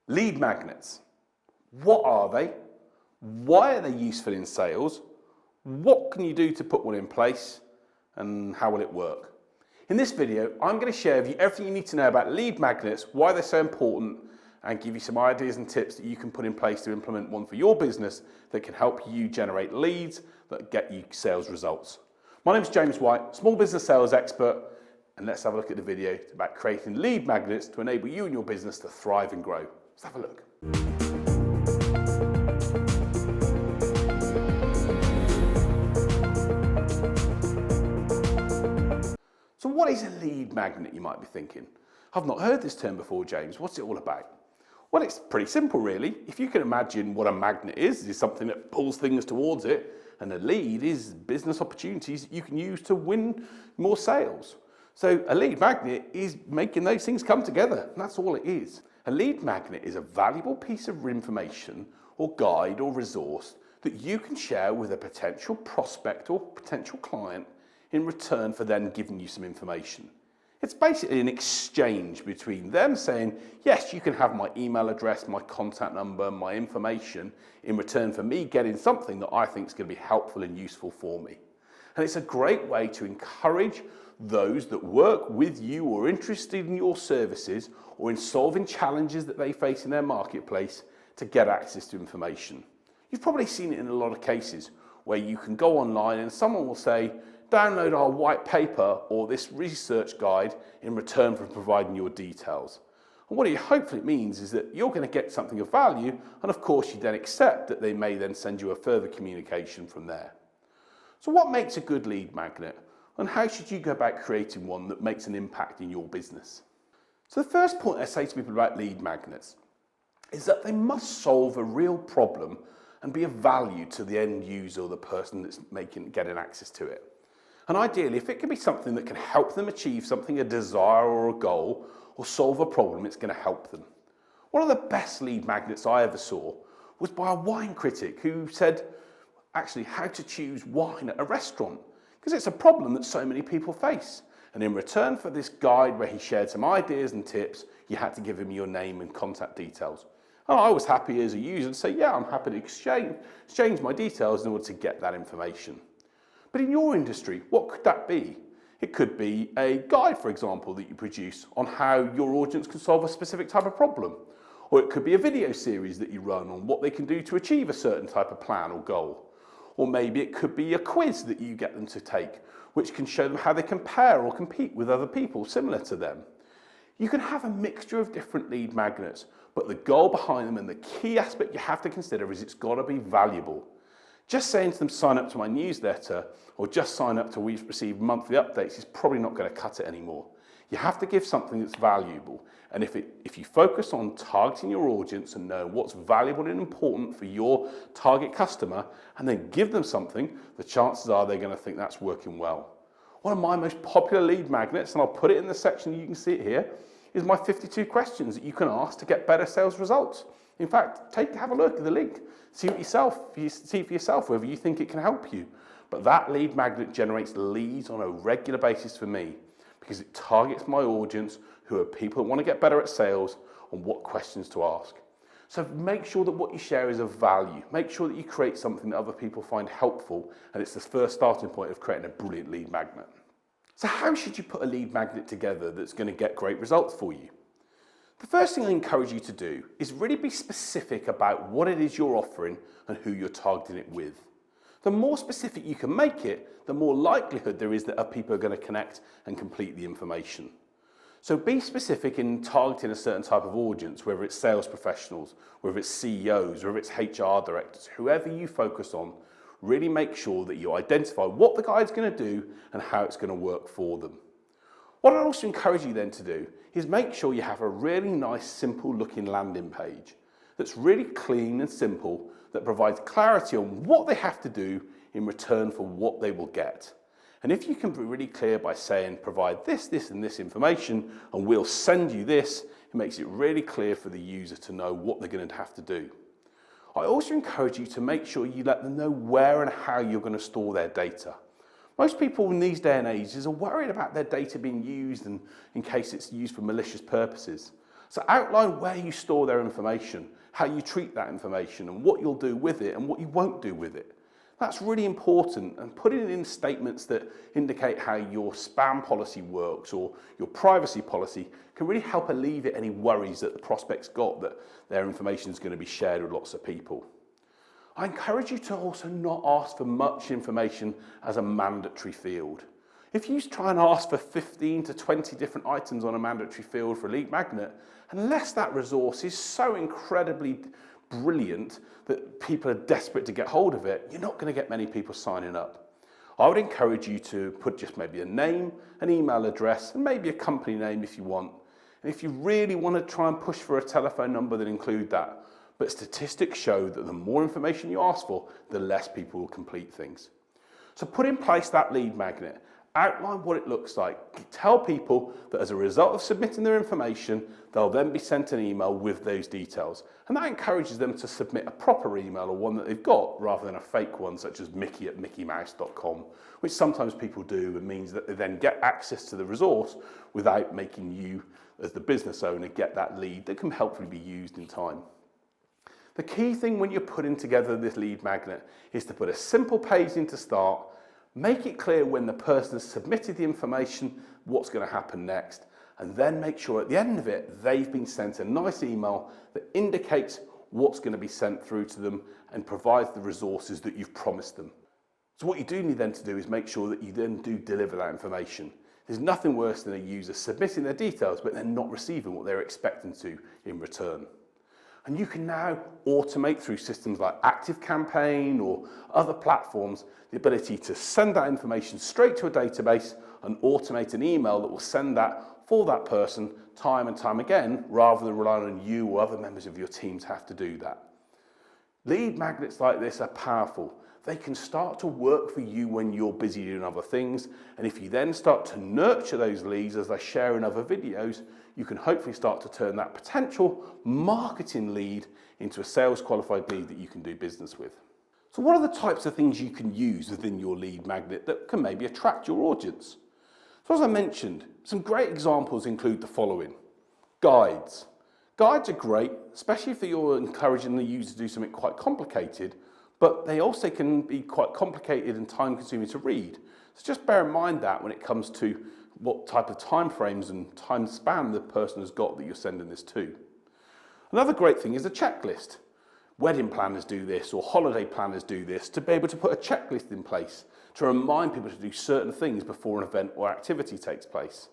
Lead magnets. What are they? Why are they useful in sales? What can you do to put one in place? And how will it work? In this video, I'm going to share with you everything you need to know about lead magnets, why they're so important, and give you some ideas and tips that you can put in place to implement one for your business that can help you generate leads that get you sales results. My name is James White, small business sales expert, and let's have a look at the video about creating lead magnets to enable you and your business to thrive and grow. Let's have a look. So what is a lead magnet, you might be thinking? I've not heard this term before, James. What's it all about? Well, it's pretty simple, really. If you can imagine what a magnet is something that pulls things towards it, and a lead is business opportunities that you can use to win more sales. So a lead magnet is making those things come together, and that's all it is. A lead magnet is a valuable piece of information or guide or resource that you can share with a potential prospect or potential client in return for them giving you some information. It's basically an exchange between them saying, yes, you can have my email address, my contact number, my information in return for me getting something that I think is going to be helpful and useful for me. And it's a great way to encourage those that work with you or are interested in your services or in solving challenges that they face in their marketplace to get access to information. You've probably seen it in a lot of cases where you can go online and someone will say, download our white paper or this research guide in return for providing your details. And what it hopefully means is that you're going to get something of value, and of course you then accept that they may then send you a further communication from there. So what makes a good lead magnet, and how should you go about creating one that makes an impact in your business? So the first point I say to people about lead magnets is that they must solve a real problem and be of value to the end user or the person that's getting access to it. And ideally, if it can be something that can help them achieve something, a desire or a goal, or solve a problem, it's going to help them. One of the best lead magnets I ever saw was by a wine critic who said, actually, how to choose wine at a restaurant, because it's a problem that so many people face. And in return for this guide where he shared some ideas and tips, you had to give him your name and contact details. And I was happy as a user to say, yeah, I'm happy to exchange my details in order to get that information. But in your industry, what could that be? It could be a guide, for example, that you produce on how your audience can solve a specific type of problem. Or it could be a video series that you run on what they can do to achieve a certain type of plan or goal. Or maybe it could be a quiz that you get them to take, which can show them how they compare or compete with other people similar to them. You can have a mixture of different lead magnets, but the goal behind them and the key aspect you have to consider is it's got to be valuable. Just saying to them, sign up to my newsletter, or just sign up to receive monthly updates is probably not going to cut it anymore. You have to give something that's valuable. And if you focus on targeting your audience and know what's valuable and important for your target customer, and then give them something, the chances are they're going to think that's working well. One of my most popular lead magnets, and I'll put it in the section, you can see it here, is my 52 questions that you can ask to get better sales results. In fact, have a look at the link. See for yourself whether you think it can help you. But that lead magnet generates leads on a regular basis for me because it targets my audience who are people that want to get better at sales on what questions to ask. So make sure that what you share is of value. Make sure that you create something that other people find helpful, and it's the first starting point of creating a brilliant lead magnet. So how should you put a lead magnet together that's going to get great results for you? The first thing I encourage you to do is really be specific about what it is you're offering and who you're targeting it with. The more specific you can make it, the more likelihood there is that other people are going to connect and complete the information. So be specific in targeting a certain type of audience, whether it's sales professionals, whether it's CEOs, whether it's HR directors, whoever you focus on, really make sure that you identify what the guide's going to do and how it's going to work for them. What I also encourage you then to do is make sure you have a really nice, simple looking landing page that's really clean and simple, that provides clarity on what they have to do in return for what they will get. And if you can be really clear by saying, provide this, this, and this information, and we'll send you this, it makes it really clear for the user to know what they're going to have to do. I also encourage you to make sure you let them know where and how you're going to store their data. Most people in these day and ages are worried about their data being used and in case it's used for malicious purposes. So outline where you store their information, how you treat that information, and what you'll do with it and what you won't do with it. That's really important, and putting it in statements that indicate how your spam policy works or your privacy policy can really help alleviate any worries that the prospect's got that their information is going to be shared with lots of people. I encourage you to also not ask for much information as a mandatory field. If you try and ask for 15 to 20 different items on a mandatory field for a lead magnet, unless that resource is so incredibly brilliant that people are desperate to get hold of it, you're not going to get many people signing up. I would encourage you to put just maybe a name, an email address, and maybe a company name if you want. And if you really want to try and push for a telephone number, then include that. But statistics show that the more information you ask for, the less people will complete things. So put in place that lead magnet. Outline what it looks like. Tell people that as a result of submitting their information, they'll then be sent an email with those details. And that encourages them to submit a proper email or one that they've got rather than a fake one such as mickey@mickeymouse.com, which sometimes people do and means that they then get access to the resource without making you, as the business owner, get that lead that can helpfully be used in time. The key thing when you're putting together this lead magnet is to put a simple page in to start. Make it clear when the person has submitted the information, what's going to happen next, and then make sure at the end of it, they've been sent a nice email that indicates what's going to be sent through to them and provides the resources that you've promised them. So what you do need then to do is make sure that you then do deliver that information. There's nothing worse than a user submitting their details but then not receiving what they're expecting to in return. And you can now automate through systems like ActiveCampaign or other platforms the ability to send that information straight to a database and automate an email that will send that for that person time and time again, rather than relying on you or other members of your team to have to do that. Lead magnets like this are powerful. They can start to work for you when you're busy doing other things, and if you then start to nurture those leads as they share in other videos, you can hopefully start to turn that potential marketing lead into a sales qualified lead that you can do business with. So what are the types of things you can use within your lead magnet that can maybe attract your audience? So as I mentioned, some great examples include the following. Guides. Guides are great, especially if you're encouraging the user to do something quite complicated, but they also can be quite complicated and time consuming to read. So just bear in mind that when it comes to what type of time frames and time span the person has got that you're sending this to. Another great thing is a checklist. Wedding planners do this or holiday planners do this to be able to put a checklist in place to remind people to do certain things before an event or activity takes place.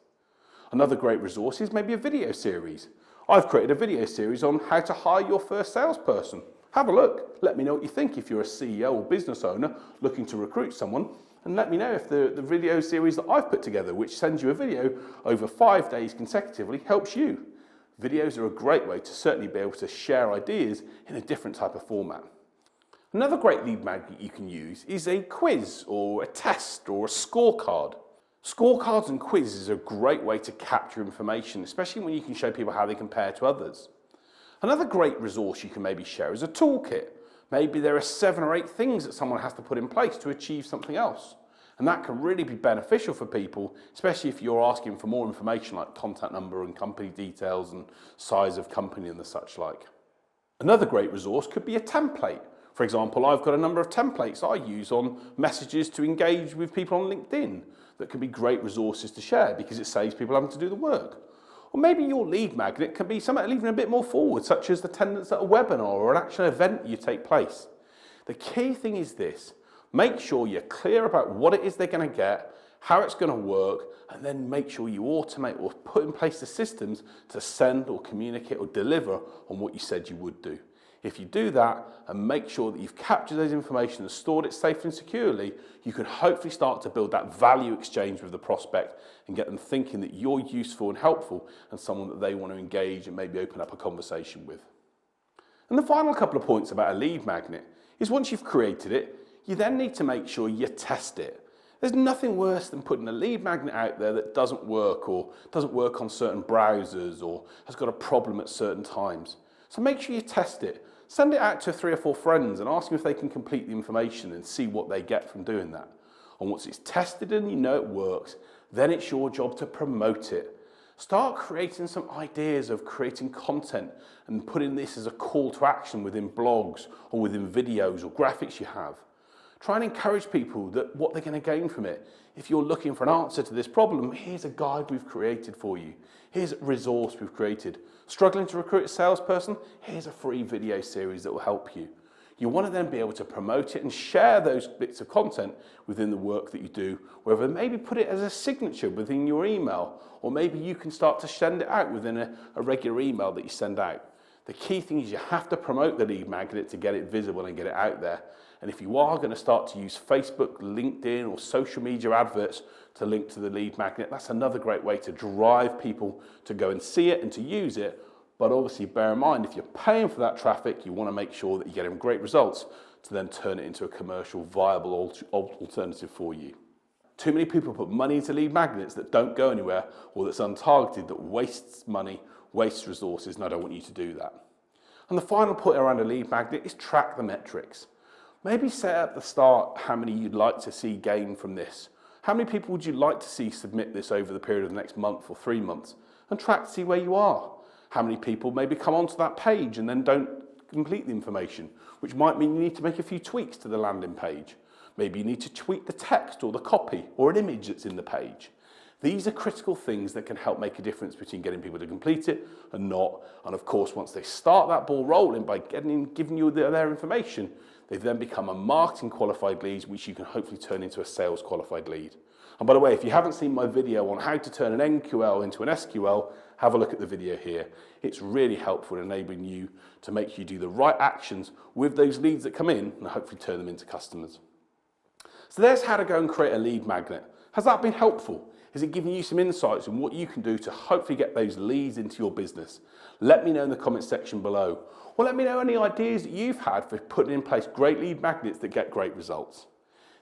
Another great resource is maybe a video series. I've created a video series on how to hire your first salesperson. Have a look. Let me know what you think if you're a CEO or business owner looking to recruit someone, and let me know if the video series that I've put together, which sends you a video over 5 days consecutively, helps you. Videos are a great way to certainly be able to share ideas in a different type of format. Another great lead magnet you can use is a quiz or a test or a scorecard. Scorecards and quizzes are a great way to capture information, especially when you can show people how they compare to others. Another great resource you can maybe share is a toolkit. Maybe there are 7 or 8 things that someone has to put in place to achieve something else. And that can really be beneficial for people, especially if you're asking for more information like contact number and company details and size of company and the such like. Another great resource could be a template. For example, I've got a number of templates I use on messages to engage with people on LinkedIn that can be great resources to share because it saves people having to do the work. Or maybe your lead magnet can be something even a bit more forward, such as attendance at a webinar or an actual event you take place. The key thing is this: make sure you're clear about what it is they're going to get, how it's going to work, and then make sure you automate or put in place the systems to send or communicate or deliver on what you said you would do. If you do that and make sure that you've captured those information and stored it safely and securely, you can hopefully start to build that value exchange with the prospect and get them thinking that you're useful and helpful and someone that they want to engage and maybe open up a conversation with. And the final couple of points about a lead magnet is once you've created it, you then need to make sure you test it. There's nothing worse than putting a lead magnet out there that doesn't work or doesn't work on certain browsers or has got a problem at certain times. So make sure you test it. Send it out to 3 or 4 friends and ask them if they can complete the information and see what they get from doing that. And once it's tested and you know it works, then it's your job to promote it. Start creating some ideas of creating content and putting this as a call to action within blogs or within videos or graphics you have. Try and encourage people that what they're going to gain from it. If you're looking for an answer to this problem, here's a guide we've created for you. Here's a resource we've created. Struggling to recruit a salesperson? Here's a free video series that will help you. You want to then be able to promote it and share those bits of content within the work that you do, whether maybe put it as a signature within your email, or maybe you can start to send it out within a regular email that you send out. The key thing is you have to promote the lead magnet to get it visible and get it out there. And if you are going to start to use Facebook, LinkedIn, or social media adverts to link to the lead magnet, that's another great way to drive people to go and see it and to use it. But obviously bear in mind, if you're paying for that traffic, you want to make sure that you're getting great results to then turn it into a commercial viable alternative for you. Too many people put money into lead magnets that don't go anywhere or that's untargeted, that wastes money, wastes resources, and I don't want you to do that. And the final point around a lead magnet is track the metrics. Maybe set at the start how many you'd like to see gain from this. How many people would you like to see submit this over the period of the next month or 3 months? And track to see where you are. How many people maybe come onto that page and then don't complete the information, which might mean you need to make a few tweaks to the landing page. Maybe you need to tweak the text or the copy or an image that's in the page. These are critical things that can help make a difference between getting people to complete it and not. And of course, once they start that ball rolling by giving you their information, they then become a marketing qualified lead, which you can hopefully turn into a sales qualified lead. And by the way, if you haven't seen my video on how to turn an MQL into an SQL, have a look at the video here. It's really helpful in enabling you to make you do the right actions with those leads that come in and hopefully turn them into customers. So there's how to go and create a lead magnet. Has that been helpful? Is it giving you some insights on what you can do to hopefully get those leads into your business? Let me know in the comment section below. Or let me know any ideas that you've had for putting in place great lead magnets that get great results.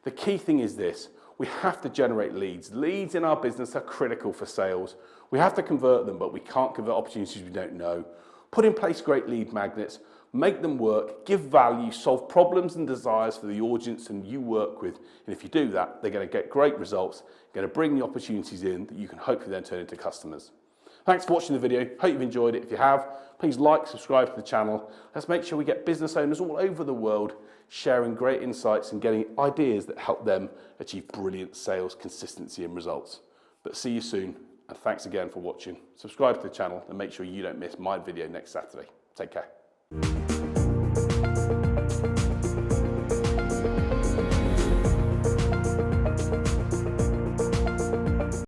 The key thing is this: we have to generate leads. Leads in our business are critical for sales. We have to convert them, but we can't convert opportunities we don't know. Put in place great lead magnets, make them work, give value, solve problems and desires for the audience and you work with. And if you do that, they're going to get great results, going to bring the opportunities in that you can hopefully then turn into customers. Thanks for watching the video. Hope you've enjoyed it. If you have, please like, subscribe to the channel. Let's make sure we get business owners all over the world sharing great insights and getting ideas that help them achieve brilliant sales, consistency and results. But see you soon, and thanks again for watching. Subscribe to the channel and make sure you don't miss my video next Saturday. Take care.